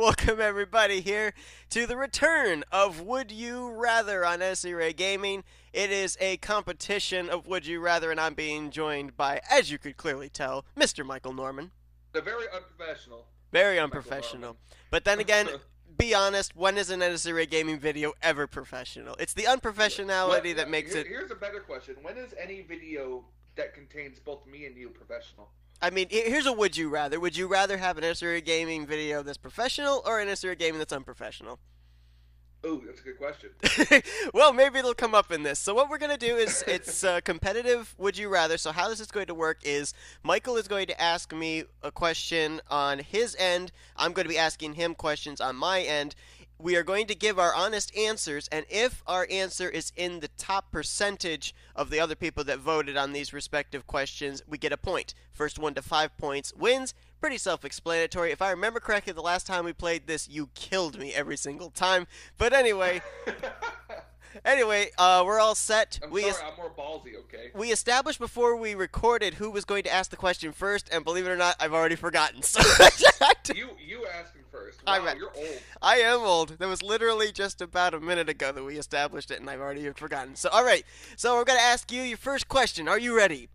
welcome everybody here to the return of Would You Rather on SE Ray Gaming. It is a competition of Would You Rather, and I'm being joined by, as you could clearly tell, Mr. Michael Norman. The very unprofessional Very Michael unprofessional. Norman. But then again, be honest, when is an SE Ray Gaming video ever professional? It's the unprofessionality that makes it. Here's a better question: when is any video that contains both me and you professional? I mean, here's a Would You Rather. Would you rather have an SE Ray Gaming video that's professional or an SE Ray Gaming that's unprofessional? Ooh, that's a good question. Well, maybe it'll come up in this. So what we're going to do is it's competitive Would You Rather. So how this is going to work is Michael is going to ask me a question on his end. I'm going to be asking him questions on my end. We are going to give our honest answers, and if our answer is in the top percentage of the other people that voted on these respective questions, we get a point. First 1 to 5 points wins. Pretty self-explanatory. If I remember correctly, the last time we played this, you killed me every single time. But anyway, we're all set. I'm sorry, I'm more ballsy, okay? We established before we recorded who was going to ask the question first, and believe it or not, I've already forgotten. So You asked him first. I'm Wow, at- you're old. I am old. That was literally just about a minute ago that we established it, and I've already forgotten. So, all right. So we're going to ask you your first question. Are you ready?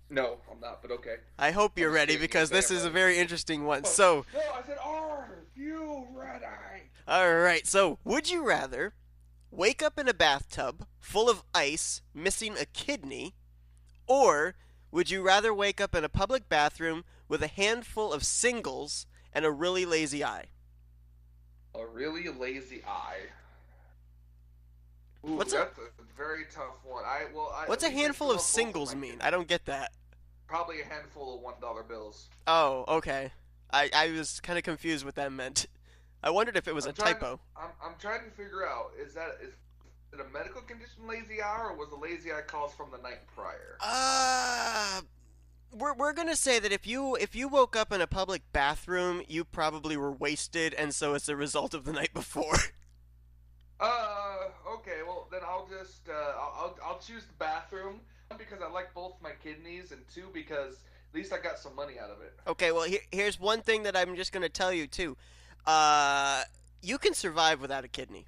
No, I'm not, but okay. I hope you're I'm ready thinking because if this I'm is a ready. very interesting one. So, No, I said, are you ready? all right. So, would you rather wake up in a bathtub full of ice, missing a kidney, or would you rather wake up in a public bathroom with a handful of singles and a really lazy eye? A really lazy eye. Ooh, What's a- that's a very tough one. What's a we can handful fill of up both singles my mean? kids. I don't get that. Probably a handful of $1 bills. Oh, okay. I was kind of confused what that meant. I wondered if it was a typo. I'm trying to figure out is it a medical condition lazy eye or was the lazy eye caused from the night prior? We're gonna say that if you woke up in a public bathroom, you probably were wasted, and so it's a result of the night before. Okay. Well, then I'll just I'll choose the bathroom. One, because I like both my kidneys, and two, because at least I got some money out of it. Okay, well here's one thing that I'm just gonna tell you too. You can survive without a kidney.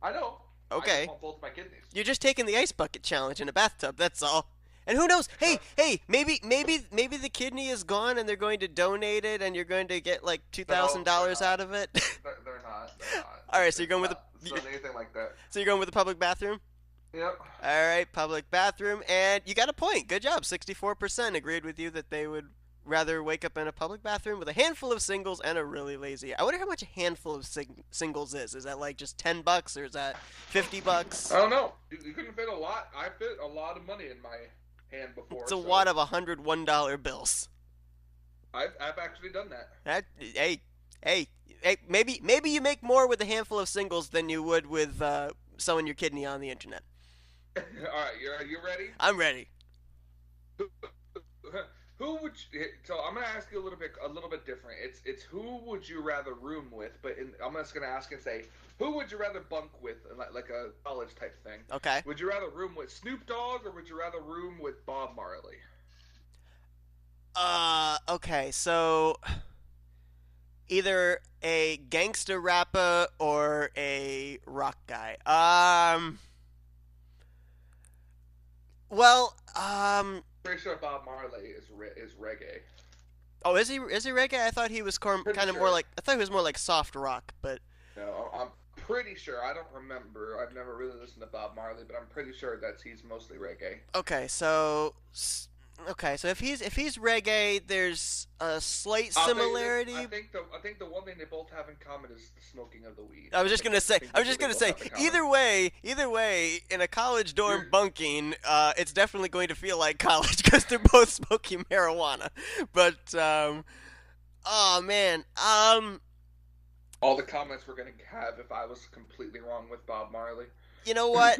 I know. I Okay, just want both my kidneys. you're just taking the ice bucket challenge in a bathtub. That's all. And who knows? Hey, maybe the kidney is gone, and they're going to donate it, and you're going to get like $2,000 not. out of it. They're not. They're not. All right, so you're going with It's not anything like that. so you're going with the public bathroom. Yep. All right, public bathroom, and you got a point. Good job. 64% agreed with you that they would rather wake up in a public bathroom with a handful of singles and a really lazy. I wonder how much a handful of singles is. Is that like just $10 or is that $50? I don't know. You couldn't fit a lot. I fit a lot of money in my hand before. It's a so wad of $101 bills. I've actually done that. Hey, maybe you make more with a handful of singles than you would with selling your kidney on the internet. All right, you ready? I'm ready. Who would you, so I'm gonna ask you a little bit different. It's who would you rather room with, but I'm just gonna ask and say who would you rather bunk with, like a college type thing. Okay. Would you rather room with Snoop Dogg or would you rather room with Bob Marley? Okay, so either a gangster rapper or a rock guy. Well, Pretty sure Bob Marley is reggae. oh, is he reggae? I thought he was Pretty kind of sure. more like I thought he was more like soft rock, but No, I'm pretty sure. I don't remember. I've never really listened to Bob Marley, but I'm pretty sure he's mostly reggae. okay, so if he's reggae, there's a slight I'll tell you this, similarity. I think the one thing they both have in common is the smoking of the weed. I was just gonna say. think I was that's just what gonna they say. both have in common. Either way, in a college dorm You're- bunking, it's definitely going to feel like college because they're both smoking marijuana. But oh man, All the comments we're gonna have if I was completely wrong with Bob Marley. you know what?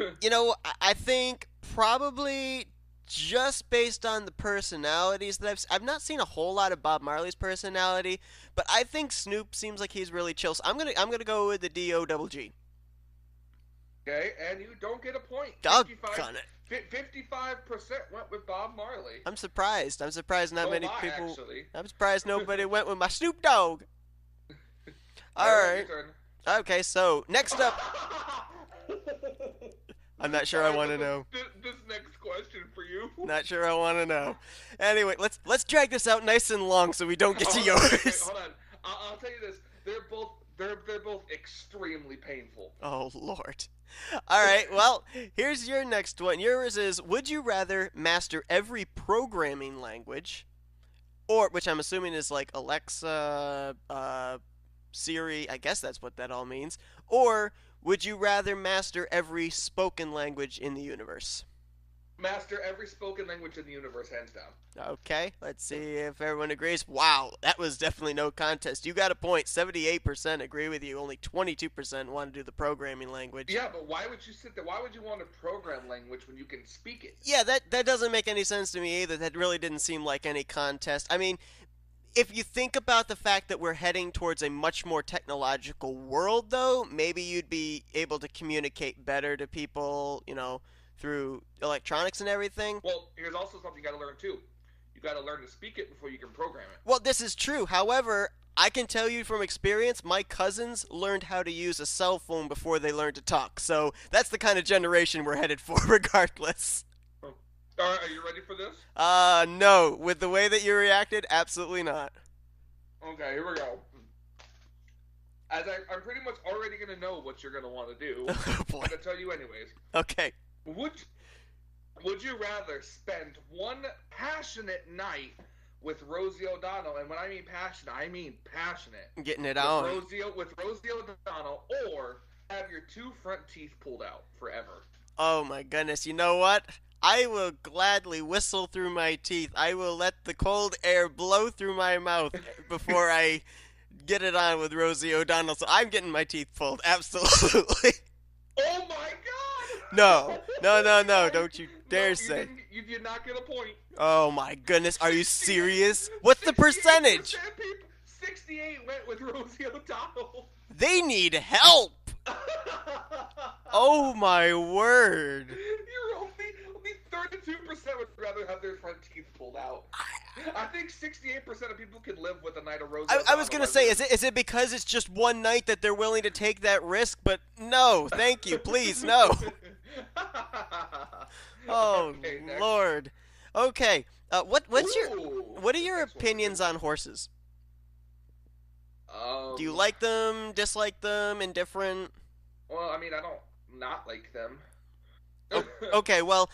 I think probably just based on the personalities that I've not seen a whole lot of Bob Marley's personality, but I think Snoop seems like he's really chill. So I'm gonna go with the D-O-double-G. Okay, and you don't get a point. Doggone it. 55% went with Bob Marley. I'm surprised. I'm surprised not So many am I, people. actually. I'm surprised nobody went with my Snoop Dogg. All Your right. turn. Okay, so next up, I'm not sure I Alright, want to what's know. this next question for you? Not sure I want to know. Anyway, let's drag this out nice and long so we don't get to Hold on, okay, yours. hold on. I'll tell you this. They're both extremely painful. Oh Lord. All right. Well, here's your next one. Yours is: would you rather master every programming language, or which I'm assuming is like Alexa, Siri? I guess that's what that all means. Or would you rather master every spoken language in the universe? Master every spoken language in the universe, hands down. Okay, let's see if everyone agrees. Wow, that was definitely no contest. You got a point. 78% agree with you. Only 22% want to do the programming language. Yeah, but why would you sit there? Why would you want to program language when you can speak it? Yeah, that doesn't make any sense to me either. That really didn't seem like any contest. I mean, if you think about the fact that we're heading towards a much more technological world, though, maybe you'd be able to communicate better to people, through electronics and everything. Well, here's also something you got to learn too. You got to learn to speak it before you can program it. Well, this is true. However, I can tell you from experience, my cousins learned how to use a cell phone before they learned to talk. So that's the kind of generation we're headed for, regardless. All right, are you ready for this? No. With the way that you reacted, absolutely not. Okay, here we go. I'm pretty much already gonna know what you're gonna want to do. Oh boy. I'm gonna tell you anyways. Okay. Would you rather spend one passionate night with Rosie O'Donnell, and when I mean passionate, I mean passionate. Getting it on. With Rosie O'Donnell, or have your two front teeth pulled out forever? Oh my goodness. You know what? I will gladly whistle through my teeth. I will let the cold air blow through my mouth before I get it on with Rosie O'Donnell. So I'm getting my teeth pulled. Absolutely. Oh my god! No. Don't you dare say. You did not get a point. Oh my goodness. Are you serious? What's the percentage? 68 went with Rosie O'Donnell. They need help. Oh my word. You're only 32% would rather have their front teeth pulled out. I think 68% of people can live with a night of Rosie O'Donnell. I was gonna say, is it because it's just one night that they're willing to take that risk? But no, thank you, please, no. Oh Okay, next. Lord. Okay. What are your Next one. opinions on horses? Um, Do you like them, dislike them, indifferent? Well, I mean, I don't not like them. Okay, well,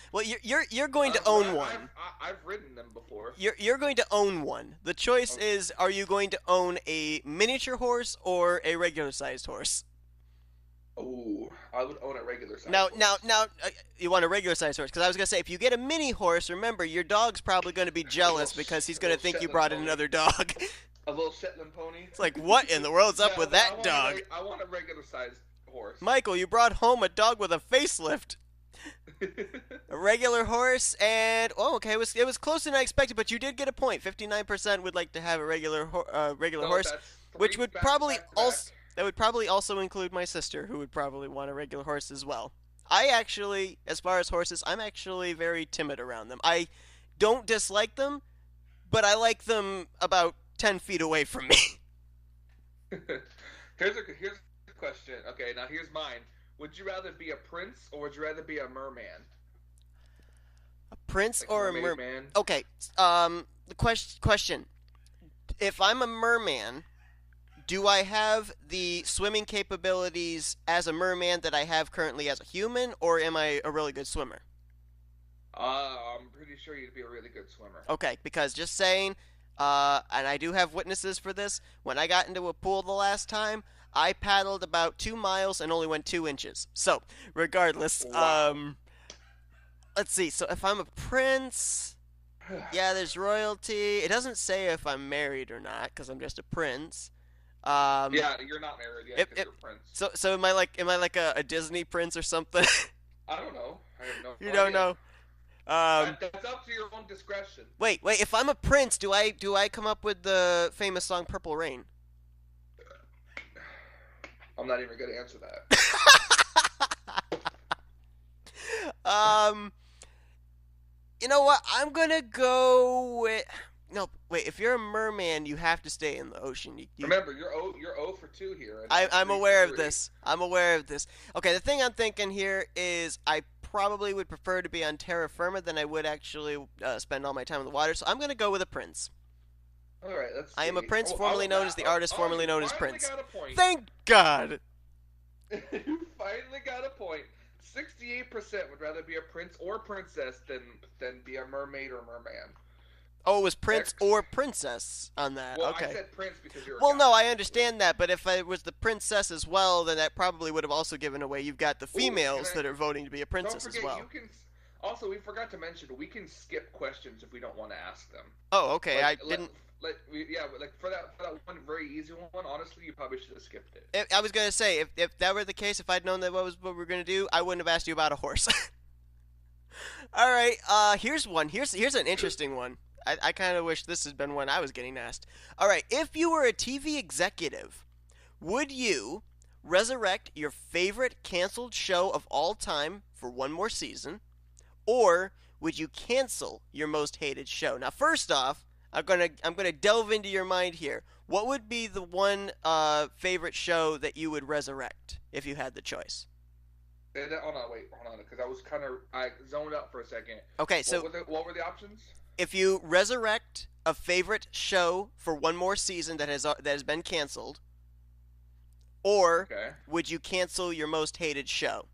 you're going to own one. I've ridden them before. You're going to own one. The choice Okay. is: are you going to own a miniature horse or a regular sized horse? Oh, I would own a regular size. Now, horse. you want a regular sized horse? Because I was gonna say, if you get a mini horse, remember your dog's probably going to be jealous because he's going to think you Shetland brought in pony. another dog. A little Shetland pony. It's like, what in the world's up Yeah, with but that dog? I want a regular sized horse. Michael, you brought home a dog with a facelift. A regular horse, and okay, it was closer than I expected, but you did get a point. 59% would like to have a regular So horse, that's which three would back probably to back. also that would probably also include my sister, who would probably want a regular horse as well. I actually, as far as horses, I'm actually very timid around them. I don't dislike them, but I like them about 10 feet away from me. Here's a question. Okay, now here's mine. Would you rather be a prince or would you rather be a merman? A prince Like or a mermaid mer? man? Okay, the question: if I'm a merman, do I have the swimming capabilities as a merman that I have currently as a human, or am I a really good swimmer? I'm pretty sure you'd be a really good swimmer. Okay, because just saying, and I do have witnesses for this, when I got into a pool the last time, I paddled about 2 miles and only went 2 inches. So, regardless, Wow. let's see. So, if I'm a prince, yeah, there's royalty. It doesn't say if I'm married or not, because I'm just a prince. Yeah, you're not married yet If- because if- you're a prince. So am I like a Disney prince or something? I don't know. I have no You don't idea. know. That's up to your own discretion. Wait. If I'm a prince, do I come up with the famous song "Purple Rain"? I'm not even going to answer that. You know what? I'm gonna go with. no, wait. If you're a merman, you have to stay in the ocean. Remember, you're 0 for 2 here. And I'm 3 aware for of 3. this. I'm aware of this. Okay, the thing I'm thinking here is I probably would prefer to be on terra firma than I would actually spend all my time in the water. So I'm going to go with a prince. All right, let's see. I am a prince, formerly known as the artist, formerly known as Prince. Got a point. Thank God. You finally got a point. 68% would rather be a prince or princess than be a mermaid or merman. Oh, it was prince or princess on that. Well, okay. I said prince because you're. Well, no, I understand that, but if I was the princess as well, then that probably would have also given away. You've got the females that are voting to be a princess don't forget, as well. You can. Also, we forgot to mention we can skip questions if we don't want to ask them. Oh, okay. Like, I didn't. For that one very easy one, honestly, you probably should have skipped it. I was gonna say if that were the case, if I'd known that what we were gonna do, I wouldn't have asked you about a horse. All right. Here's one. Here's an interesting one. I kind of wish this had been one I was getting asked. All right. If you were a TV executive, would you resurrect your favorite canceled show of all time for one more season, or would you cancel your most hated show? Now, first off, I'm gonna delve into your mind here. What would be the one favorite show that you would resurrect if you had the choice? Hold on, because I zoned out for a second. Okay, so what were the options? If you resurrect a favorite show for one more season that has been canceled, or would you cancel your most hated show?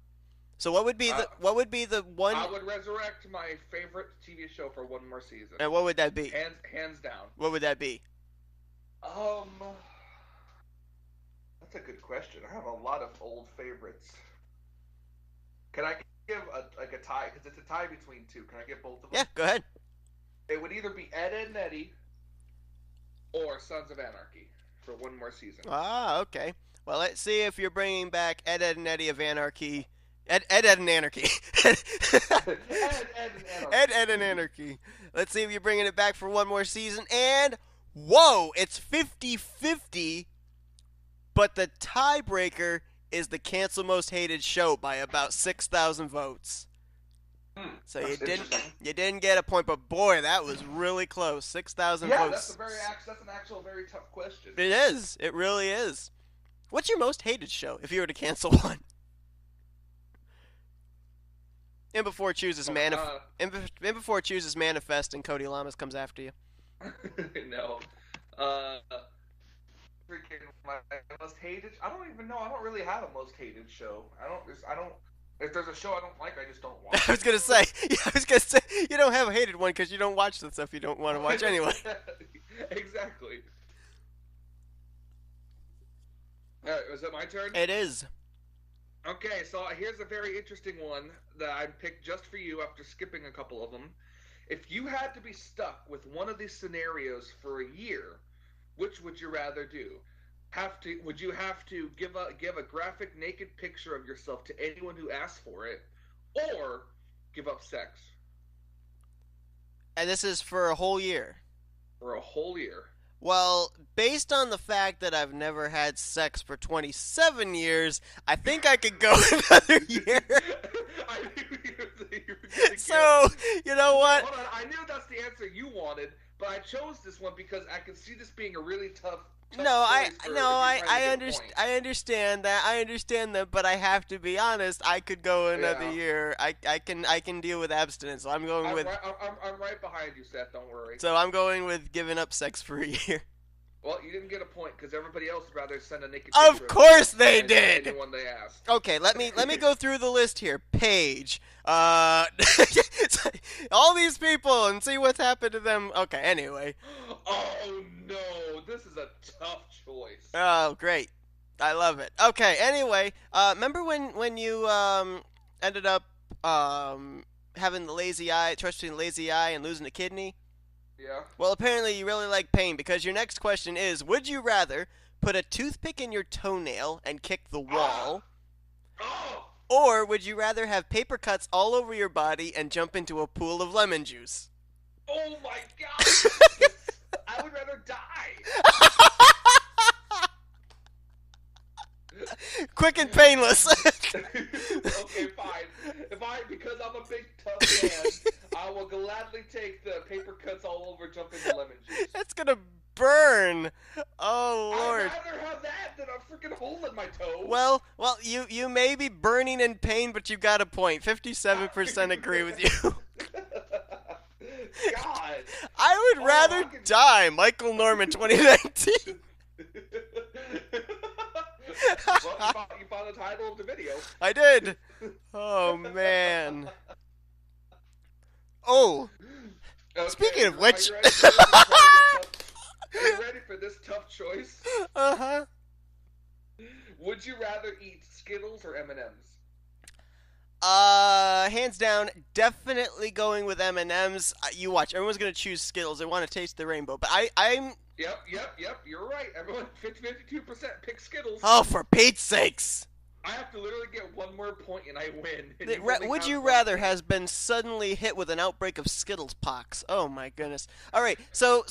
So what would be the one? I would resurrect my favorite TV show for one more season. And what would that be? Hands down. What would that be? That's a good question. I have a lot of old favorites. Can I give a tie? Because it's a tie between two. Can I get both of them? Yeah, go ahead. It would either be Ed, Edd n Eddy or Sons of Anarchy for one more season. Ah, okay. Well, let's see if you're bringing back Ed, Edd n Eddy of Anarchy. Ed, Edd n Anarchy. Ed, Edd n Anarchy. Let's see if you're bringing it back for one more season. And, whoa, it's 50-50, but the tiebreaker is the Cancel Most Hated Show by about 6,000 votes. So you didn't get a point, but boy, that was really close. 6,000 votes. That's an actual very tough question. It is. It really is. What's your most hated show if you were to cancel one? And before it chooses Manifest and Cody Lamas comes after you. No. Freaking my most hated. I don't even know. I don't really have a most hated show. I don't. If there's a show I don't like, I just don't watch. I was gonna say you don't have a hated one because you don't watch the stuff you don't want to watch anyway. Exactly. All right, was it my turn? It is. Okay, so here's a very interesting one that I picked just for you after skipping a couple of them. If you had to be stuck with one of these scenarios for a year, which would you rather do? Would you have to give a graphic naked picture of yourself to anyone who asks for it, or give up sex? And this is for a whole year. For a whole year. Well, based on the fact that I've never had sex for 27 years, I think I could go another year. I knew you were gonna So, you know what? Hold on, I knew that's the answer you wanted, but I chose this one because I could see this being a really tough. I understand that, but I have to be honest. I could go another year. I can deal with abstinence. So I'm going with. I'm right behind you, Seth. Don't worry. So I'm going with giving up sex for a year. Well, you didn't get a point because everybody else would rather send a naked. Of course they did. Anyone they asked. Okay, let me go through the list here. Paige, all these people, and see what's happened to them. Okay, anyway. Oh no, this is a tough choice. Oh, great. I love it. Okay, anyway, remember when you ended up having the lazy eye, choice between the lazy eye and losing a kidney? Yeah. Well, apparently you really like pain because your next question is, would you rather put a toothpick in your toenail and kick the wall? Or would you rather have paper cuts all over your body and jump into a pool of lemon juice? Oh my god! I would rather die! Quick and painless. Okay, fine. Because I'm a big tough man, I will gladly take the paper cuts all over jumping the lemon juice. That's gonna burn. Oh Lord. I'd rather have that than a freaking hole in my toe. Well, you may be burning in pain, but you got a point. 57% agree with you. God. I would rather die, Michael Norman, 2019. Well, you found the title of the video. I did. Oh man. Oh. Okay, Speaking of which. Are you ready for this tough choice? Uh-huh. Would you rather eat Skittles or M&Ms? Hands down, definitely going with M&Ms. You watch, everyone's gonna choose Skittles. They want to taste the rainbow, but I'm. Yep. You're right. Everyone, 52% pick Skittles. Oh, for Pete's sakes! I have to literally get one more point and I win. And Would you rather has been suddenly hit with an outbreak of Skittles pox? Oh my goodness! All right, so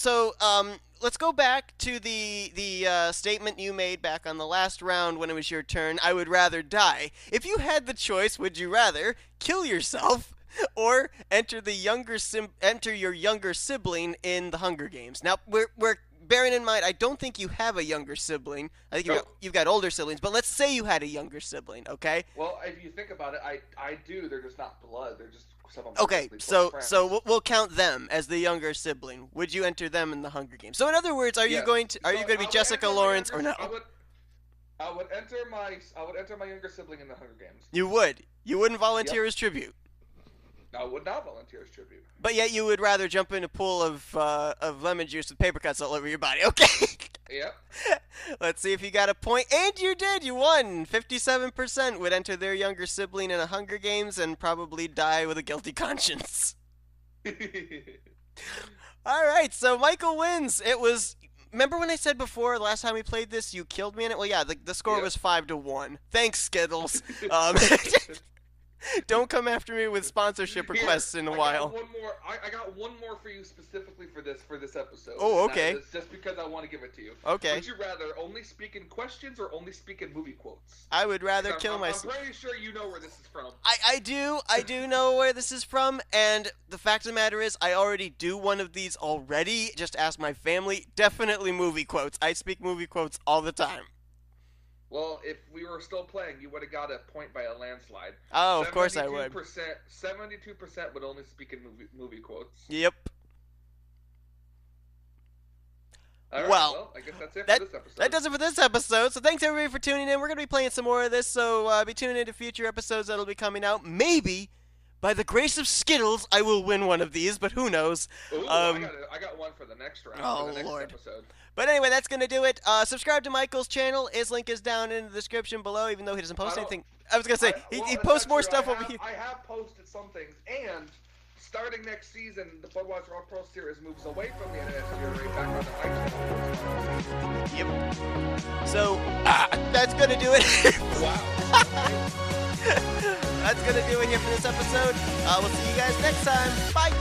let's go back to the statement you made back on the last round when it was your turn. I would rather die. If you had the choice, would you rather kill yourself or enter your younger sibling in the Hunger Games? Now we're bearing in mind, I don't think you have a younger sibling. I think you've got older siblings, but let's say you had a younger sibling, okay? Well, if you think about it, I do. They're just not blood. They're just some of Okay, so we'll count them as the younger sibling. Would you enter them in the Hunger Games? So in other words, are you going to be Jessica Lawrence or no? I would enter my younger sibling in the Hunger Games. You would. You wouldn't volunteer as tribute. I would not volunteer as tribute. But yet you would rather jump in a pool of lemon juice with paper cuts all over your body. Okay. Yep. Let's see if you got a point. And you did. You won. 57% would enter their younger sibling in a Hunger Games and probably die with a guilty conscience. All right. So Michael wins. It was... Remember when I said before, the last time we played this, you killed me in it? Well, yeah, the score was 5-1. Thanks, Skittles. Don't come after me with sponsorship requests in a while. I got one more for you specifically for this episode. Oh, okay. It's just because I want to give it to you. Okay. Would you rather only speak in questions or only speak in movie quotes? I would rather kill myself. I'm pretty sure you know where this is from. I do know where this is from, and the fact of the matter is, I already do one of these already. Just ask my family. Definitely movie quotes. I speak movie quotes all the time. Well, if we were still playing, you would have got a point by a landslide. Oh, of course I would. 72% would only speak in movie quotes. Yep. All right, well, I guess that's it for this episode. That does it for this episode. So thanks everybody for tuning in. We're going to be playing some more of this, so be tuning in to future episodes that'll be coming out. Maybe, by the grace of Skittles, I will win one of these, but who knows. Ooh, I got one for the next round. Oh, for the next Lord. Episode. But anyway, that's going to do it. Subscribe to Michael's channel. His link is down in the description below, even though he doesn't post anything. I was going to say, he posts more stuff over here. I have posted some things, and starting next season, the Budweiser All Pro Series moves away from the NSGRA back on the iTunes. Yep. So, that's going to do it. Wow. That's going to do it here for this episode. We'll see you guys next time. Bye.